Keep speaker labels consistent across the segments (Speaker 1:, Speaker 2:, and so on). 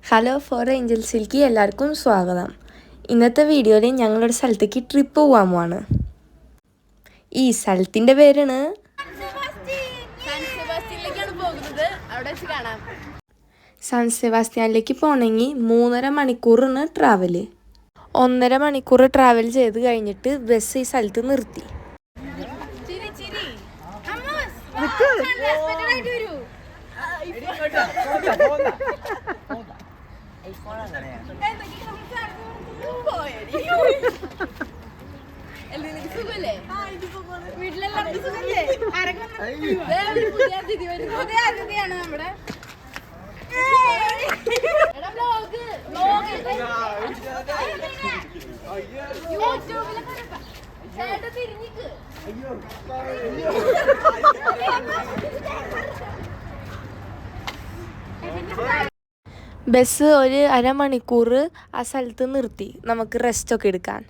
Speaker 1: Hello four ഏഞ്ചൽസിലേക്ക് എല്ലാവർക്കും സ്വാഗതം. ഇന്നത്തെ വീഡിയോയിൽ ഞങ്ങളൊരു സ്ഥലത്തേക്ക് ട്രിപ്പ് പോകാൻ പോവാണ്. ഈ സ്ഥലത്തിൻ്റെ പേരാണ് സാൻ സെബാസ്റ്റ്യാനിലേക്ക് പോകണമെങ്കിൽ 3.5 മണിക്കൂറാണ് ട്രാവല്. 1.5 മണിക്കൂർ ട്രാവൽ ചെയ്ത് കഴിഞ്ഞിട്ട് ബസ് ഈ സ്ഥലത്ത് നിർത്തി. ബസ് ഒരു 1/2 മണിക്കൂർ ആ സ്ഥലത്ത് നിർത്തി നമുക്ക് റെസ്റ്റൊക്കെ എടുക്കാൻ.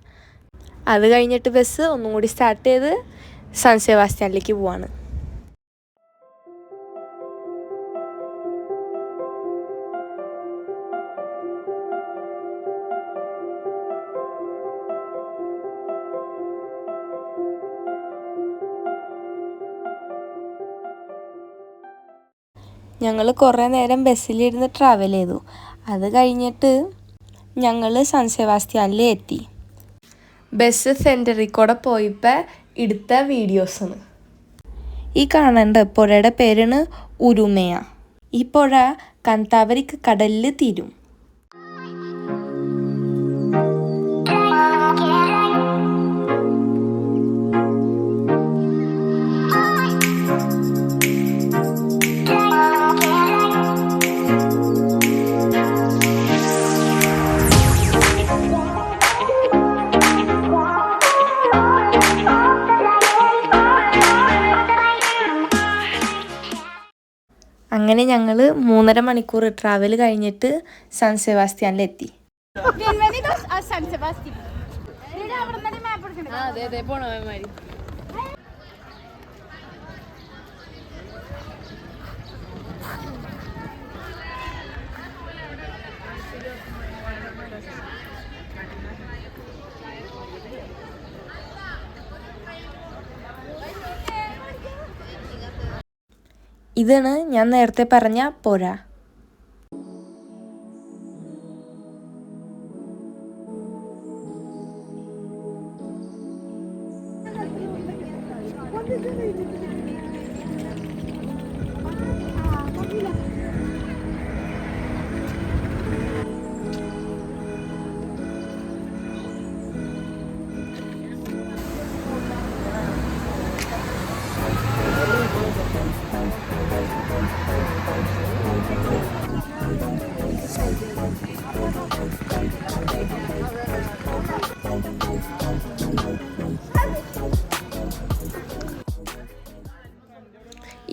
Speaker 1: അത് കഴിഞ്ഞിട്ട് ബസ് ഒന്നും കൂടി സ്റ്റാർട്ട് ചെയ്ത് സാൻ സെബാസ്റ്റ്യാനിലേക്ക് പോവാണ്. ഞങ്ങൾ കുറേ നേരം ബസ്സിലിരുന്ന് ട്രാവൽ ചെയ്തു. അത് കഴിഞ്ഞിട്ട് ഞങ്ങൾ സാൻ സെബാസ്റ്റ്യാനിൽ എത്തി. ബസ് സെൻറ്ററിൽ കൂടെ പോയപ്പോൾ എടുത്ത വീഡിയോസാണ്. ഈ കാണേണ്ട പുഴയുടെ പേരാണ് ഉരുമയ. ഈ പുഴ കാന്താവരിക്ക് കടലിൽ തീരും. അങ്ങനെ ഞങ്ങൾ 3.5 മണിക്കൂർ ട്രാവൽ കഴിഞ്ഞിട്ട് സാൻ സെബാസ്റ്റ്യാനിലെത്തി. ഇതാണ് ഞാൻ നേരത്തെ പറഞ്ഞ പുഴ.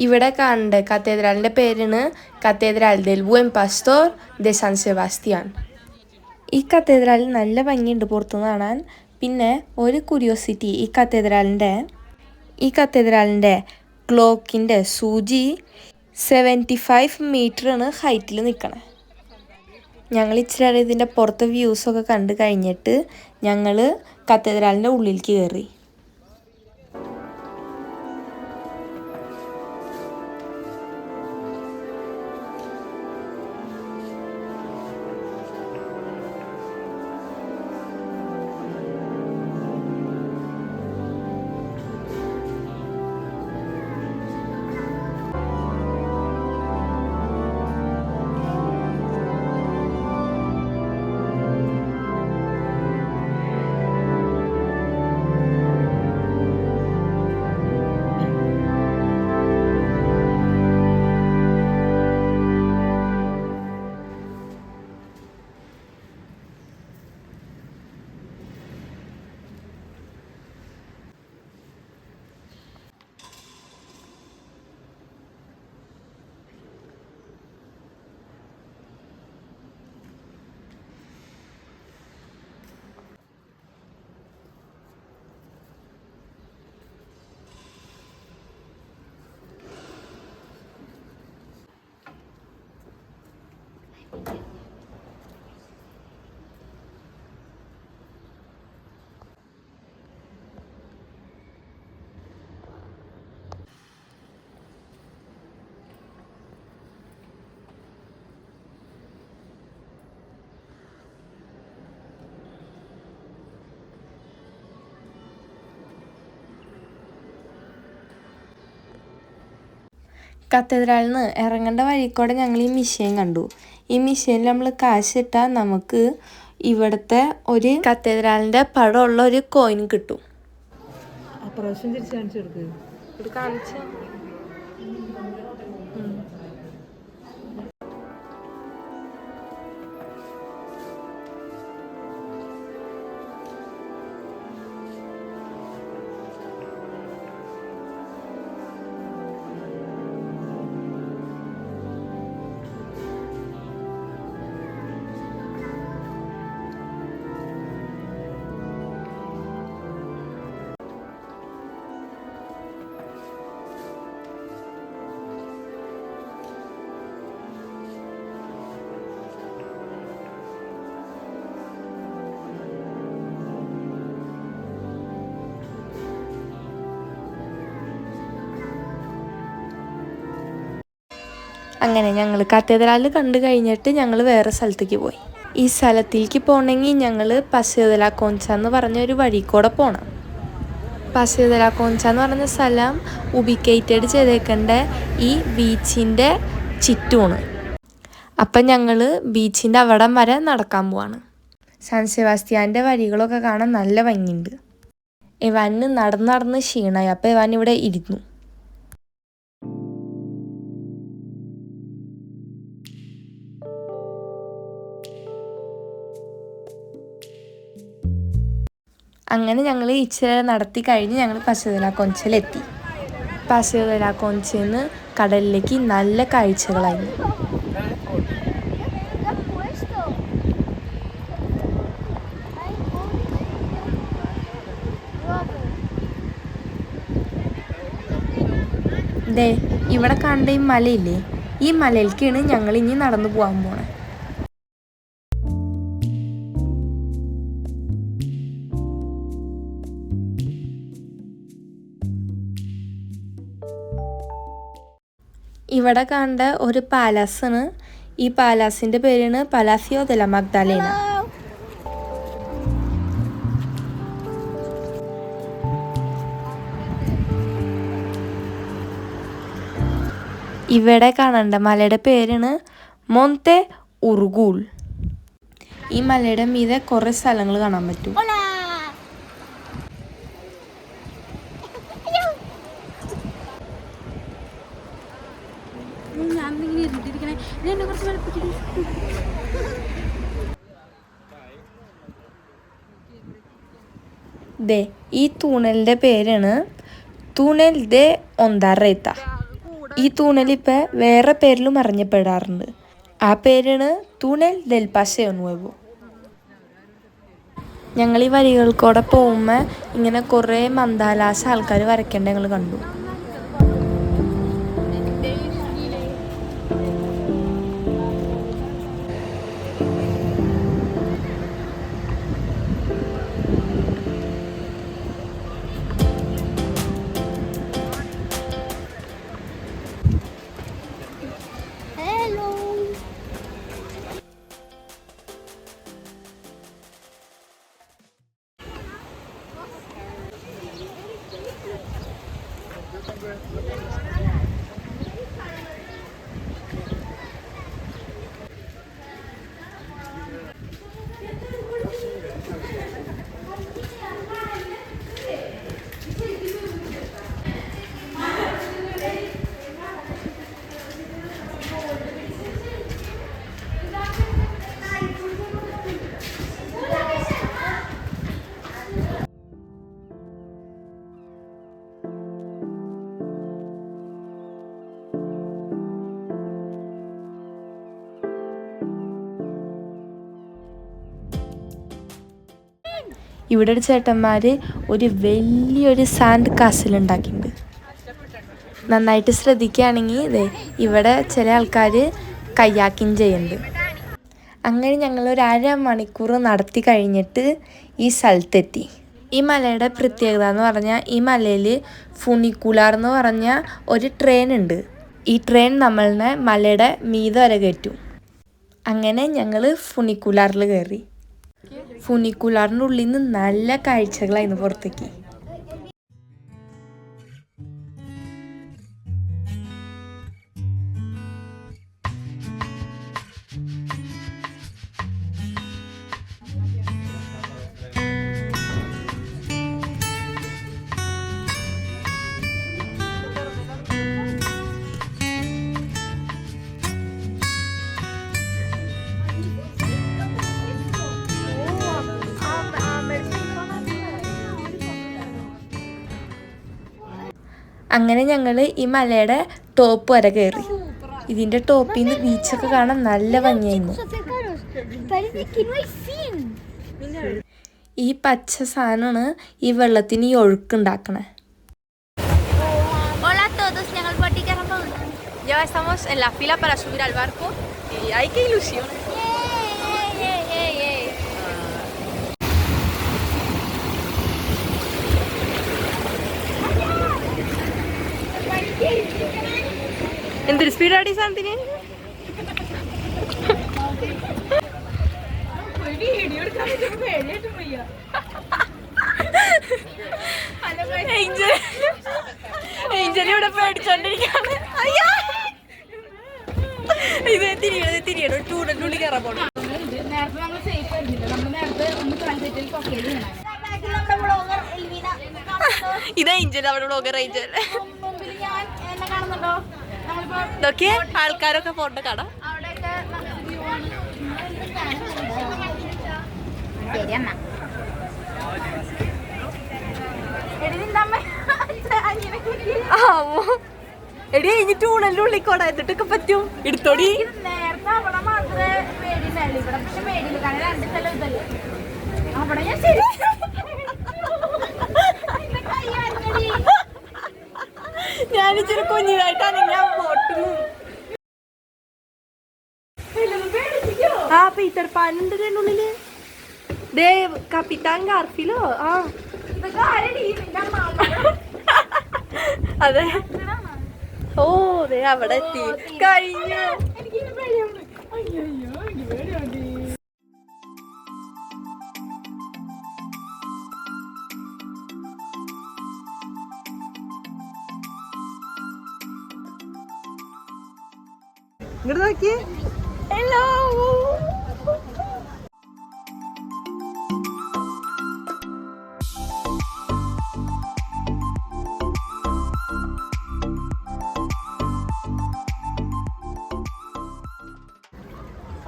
Speaker 1: ഇവിടെ കാണേണ്ട കത്തീഡ്രലിൻ്റെ പേരാണ് cathedral del Buen Pastor de San Sebastián. ഈ കത്തീഡ്രലിൽ നല്ല ഭംഗിയുണ്ട് പുറത്തുനിന്ന് കാണാൻ. പിന്നെ ഒരു ക്യൂരിയോസിറ്റി, ഈ കത്തീഡ്രലിൻ്റെ ക്ലോക്കിൻ്റെ സൂചി 75 മീറ്ററാണ് ഹൈറ്റിൽ നിൽക്കണേ. ഞങ്ങൾ ഇച്ചിരി ഇതിൻ്റെ പുറത്തെ വ്യൂസൊക്കെ കണ്ട് കഴിഞ്ഞിട്ട് ഞങ്ങൾ കത്തീഡ്രലിൻ്റെ ഉള്ളിലേക്ക് കയറി. കത്തീഡ്രലിൽ നിന്ന് ഇറങ്ങേണ്ട വഴിക്കൂടെ ഞങ്ങൾ ഈ മിഷീൻ കണ്ടു. ഈ മിഷീനിൽ നമ്മൾ കാശിട്ടാൽ നമുക്ക് ഇവിടുത്തെ ഒരു കത്തീഡ്രലിൻ്റെ പടമുള്ള ഒരു കോയിൻ കിട്ടും. അങ്ങനെ ഞങ്ങൾ കത്തീഡ്രൽ കണ്ടു കഴിഞ്ഞിട്ട് ഞങ്ങൾ വേറെ സ്ഥലത്തേക്ക് പോയി. ഈ സ്ഥലത്തേക്ക് പോകണമെങ്കിൽ ഞങ്ങൾ പസിയോ ദെ ലാ കോൺച എന്ന് പറഞ്ഞൊരു വഴി കൂടെ പോകണം. പസിയോ ദെ ലാ കോൺച എന്ന് പറഞ്ഞ സ്ഥലം ഉബിക്കേറ്റഡ് ചെയ്തേക്കേണ്ട ഈ ബീച്ചിൻ്റെ ചുറ്റുമാണ്. അപ്പം ഞങ്ങൾ ബീച്ചിൻ്റെ അവിടം വരെ നടക്കാൻ പോവാണ്. സാൻ സെബാസ്റ്റ്യാൻ്റെ വഴികളൊക്കെ കാണാൻ നല്ല ഭംഗിയുണ്ട്. ഇവാന് നടന്ന് ക്ഷീണമായി. അപ്പോൾ ഇവാൻ ഇവിടെ ഇരുന്നു. അങ്ങനെ ഞങ്ങൾ ഇച്ചിരി നടത്തി കഴിഞ്ഞ് ഞങ്ങൾ പസിയോ ദെ ലാ കോൺചയിലെത്തി. പസിയോ ദെ ലാ കോൺചയിൽ നിന്ന് കടലിലേക്ക് നല്ല കാഴ്ചകളായിരുന്നു. ദേ ഇവിടെ കാണേണ്ട ഈ മലയില്ലേ, ഈ മലയിലേക്കാണ് ഞങ്ങൾ ഇനി നടന്നു പോകാൻ പോണേ. ഇവിടെ കണ്ട ഒരു പാലസാണ്. ഈ പാലസിൻ്റെ പേരാണ് പലാസിയോ ദെ ലാ മഗ്ദാലേന. ഇവിടെ കാണേണ്ട മലയുടെ പേരാണ് മോൺതെ ഉർഗൂൾ. ഈ മലയുടെ മീതെ കുറേ സ്ഥലങ്ങൾ കാണാൻ പറ്റും. ദേ ഈ തൂണലിൻ്റെ പേരാണ് തൂണൽ ദെ ഒന്താറേത്ത. ഈ തൂണൽ ഇപ്പം വേറെ പേരിലും അറിയപ്പെടാറുണ്ട്. ആ പേരാണ് തൂണൽ ദെൽ പാസeo nuevo. ഞങ്ങൾ ഈ വരികൾക്കൂടെ പോകുമ്പോൾ ഇങ്ങനെ കുറേ മന്ദാലാസ ആൾക്കാർ വരയ്ക്കേണ്ട ഞങ്ങൾ കണ്ടു. ഇവിടെ ഒരു ചേട്ടന്മാർ ഒരു വലിയൊരു സാൻഡ് കാസിൽ ഉണ്ടാക്കിയിട്ടുണ്ട്. നന്നായിട്ട് ശ്രദ്ധിക്കുകയാണെങ്കിൽ ഇതേ ഇവിടെ ചില ആൾക്കാർ കയാക്കിങ് ചെയ്യുന്നുണ്ട്. അങ്ങനെ ഞങ്ങൾ ഒരു 1/2 മണിക്കൂർ നടത്തി കഴിഞ്ഞിട്ട് ഈ സ്ഥലത്തെത്തി. ഈ മലയുടെ പ്രത്യേകത എന്ന് പറഞ്ഞാൽ ഈ മലയിൽ ഫുണിക്കുലാർ എന്ന് പറഞ്ഞ ഒരു ട്രെയിൻ ഉണ്ട്. ഈ ട്രെയിൻ നമ്മളെ മലയുടെ മീതെ വരെ കയറ്റും. അങ്ങനെ ഞങ്ങൾ ഫുണിക്കുലാറിൽ കയറി. ഫുണിക്കുലാറിൻ്റെ ഉള്ളിൽ നിന്ന് നല്ല കാഴ്ചകളായിരുന്നു പുറത്തേക്ക്. അങ്ങനെ ഞങ്ങൾ ഈ മലയുടെ ടോപ്പ് വരെ കയറി. ഇതിൻ്റെ ടോപ്പിൽ നിന്ന് ബീച്ചൊക്കെ കാണാൻ നല്ല ഭംഗിയായിരുന്നു. ഈ പച്ച സാധനമാണ് ഈ വെള്ളത്തിന് ഈ ഒഴുക്കുണ്ടാക്കണേ. Ya estamos en la fila para subir al barco y ¡ay, qué ilusión! എന്തൊരു സ്പീഡാടി സാധനത്തിന്. ഏഞ്ചലിവിടെ പേടിച്ചോണ്ടിരിക്കാണ്. ഇത് തിരിയണം ചൂടനുള്ളിൽ കയറാൻ പോണം. ഇത് ഏഞ്ചൽ, അവിടെ ബ്ലോഗർ ഏഞ്ചൽ. ഇതൊക്കെ ആൾക്കാരൊക്കെ ഫോട്ടോ കാണാം. എടി കഴിഞ്ഞിട്ട് ഊണല്ലേ ഉള്ളിക്കോടാ, എന്നിട്ടൊക്കെ പറ്റും. എടുത്തോടി. ഞാനിച്ചിരി കുഞ്ഞിതായിട്ടാണ് ഞാൻ പോട്ടുന്നു. ആ പീറ്റർ പാനുണ്ട് ഉള്ളില്. ദേ കപ്പിത്താൻ ഗാർഫിലോ. ആ അതെ. ഓ ദേ അവിടെ എത്തി കഴിഞ്ഞു. ഇങ്ങോട്ട് നോക്കിയേ. Hello.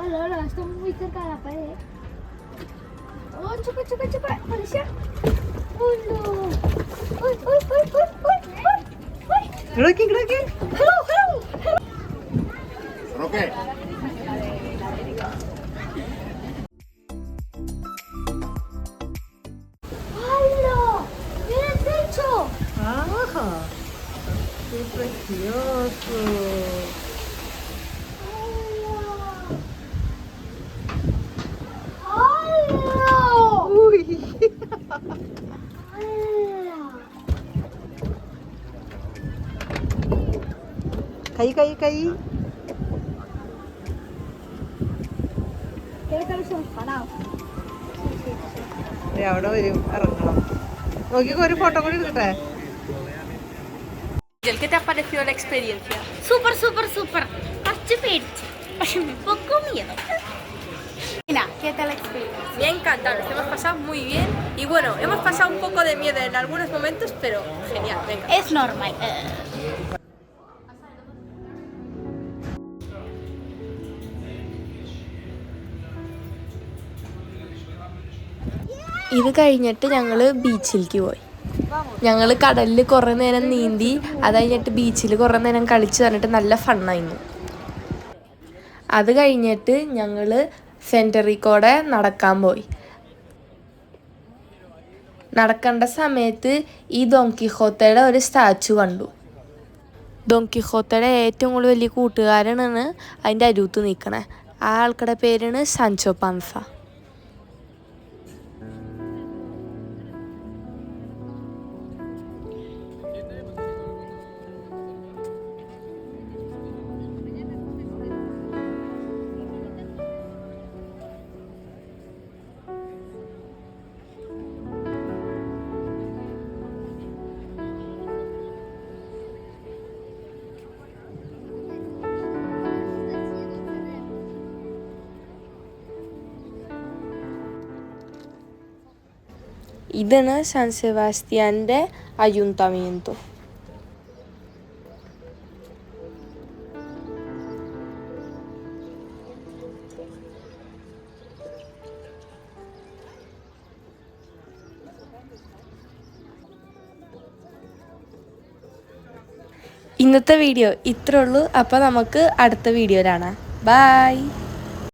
Speaker 2: Hola, estamos muy cerca de la pared. Oh, choca, choca, choca. Alicia. Oh, no. Uy, uy, uy, uy, uy, uy.
Speaker 1: Gracias, gracias.
Speaker 2: Hello, hello.
Speaker 3: Okay.
Speaker 2: ¡Hala! ¡Mira el techo!
Speaker 1: ¡Ajá! ¡Qué precioso!
Speaker 2: ¡Hala!
Speaker 1: ¡Uy! Caí.
Speaker 2: Creo que los hemos parado.
Speaker 1: അവിടെ വരും, ഇറങ്ങണം. നോക്കിക്കോ, ഒരു photo കൂടി എടുക്കട്ടെ. ¿Qué te ha parecido la experiencia?
Speaker 2: Súper, súper, súper. Un poco miedo. Mira, ¿qué tal la experiencia?
Speaker 1: Me ha encantado, nos hemos pasado muy bien. Y bueno, hemos pasado un poco de miedo en algunos momentos, pero genial, venga.
Speaker 2: Es normal.
Speaker 1: ഇത് കഴിഞ്ഞിട്ട് ഞങ്ങൾ ബീച്ചിലേക്ക് പോയി. ഞങ്ങൾ കടലിൽ കുറേ നേരം നീന്തി, അത് കഴിഞ്ഞിട്ട് ബീച്ചിൽ കുറേ നേരം കളിച്ച് തന്നിട്ട് നല്ല ഫണ്ണായിരുന്നു. അത് കഴിഞ്ഞിട്ട് ഞങ്ങൾ സെൻറ്ററിൽ കൂടെ നടക്കാൻ പോയി. നടക്കേണ്ട സമയത്ത് ഈ ഡോൺ കിഹോത്തയുടെ ഒരു സ്റ്റാച്ചു കണ്ടു. ഡോൺ കിഹോത്തയുടെ ഏറ്റവും കൂടുതൽ വലിയ കൂട്ടുകാരനാണ് അതിൻ്റെ അരുത്ത് നിൽക്കണേ. ആ ആൾക്കടെ പേരാണ് സാൻചോ പാൻസ. ഇതാണ് സാൻ സെബാസ്റ്റ്യാൻ്റെ അയുന്തമിento. ഇന്നത്തെ വീഡിയോ ഇത്രേ ഉള്ളൂ. അപ്പോൾ നമുക്ക് അടുത്ത വീഡിയോയിലാണ്. ബായ്.